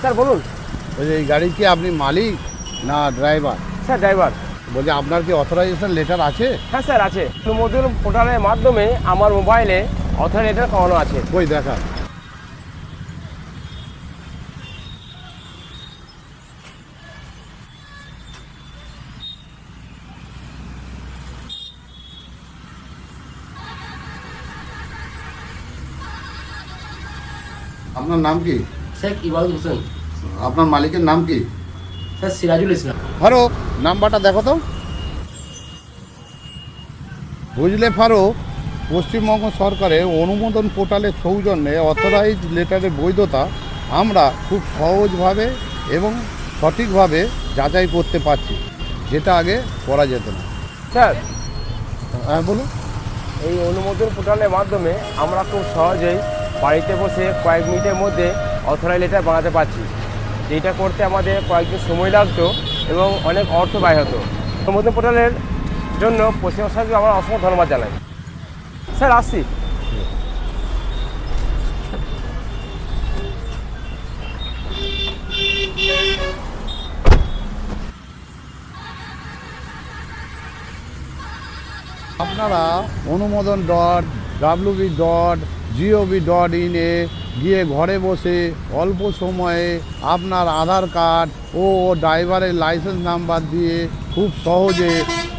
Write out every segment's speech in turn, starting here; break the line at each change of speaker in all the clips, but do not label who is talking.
Sir বলুন।
বলছি এই গাড়ি কি আপনি মালিক না ড্রাইভার?
Sir driver.
বলছি আপনার কি অথরাইজেশন লেটার আছে?
হ্যাঁ স্যার আছে, অনুমোদন পোর্টালের মাধ্যমে আমার মোবাইলে অথরাইজ লেটার করানো আছে।
কই দেখা। আপনার নাম কি?
শেখ ইবাদত হোসেন।
আপনার মালিকের নাম কি?
স্যার সিরাজুল ইসলাম।
ফারুক, নাম্বারটা দেখো তো। বুঝলে ফারুক, পশ্চিমবঙ্গ সরকারের অনুমোদন পোর্টালের সৌজন্যে অথরাইজ লেটারের বৈধতা আমরা খুব সহজভাবে এবং সঠিকভাবে যাচাই করতে পারছি, যেটা আগে করা যেত না।
স্যার
হ্যাঁ বলুন।
এই অনুমোদন পোর্টালের মাধ্যমে আমরা খুব সহজেই বাড়িতে বসে কয়েক মিনিটের মধ্যে অথরাইজ লেটার বানাতে পারছি। যেটা করতে আমাদের কয়েকদিন সময় লাগতো এবং অনেক অর্থ ব্যয় হতো। অনুমোদন পোর্টালের জন্য পশ্চিমবঙ্গ সরকারকে আমরা অসংখ্য ধন্যবাদ জানাই। স্যার আসছি।
আপনারা অনুমোদন.wb.gov.in-এ গিয়ে ঘরে বসে অল্প সময়ে আপনার আধার কার্ড ও ড্রাইভারের লাইসেন্স নাম্বার দিয়ে খুব সহজে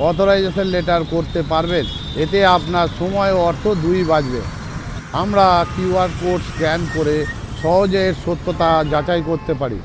অথরাইজেশন লেটার করতে পারবেন। এতে আপনার সময় ও অর্থ দুই বাঁচবে। আমরা কিউআর কোড স্ক্যান করে সহজে এর সত্যতা যাচাই করতে পারি।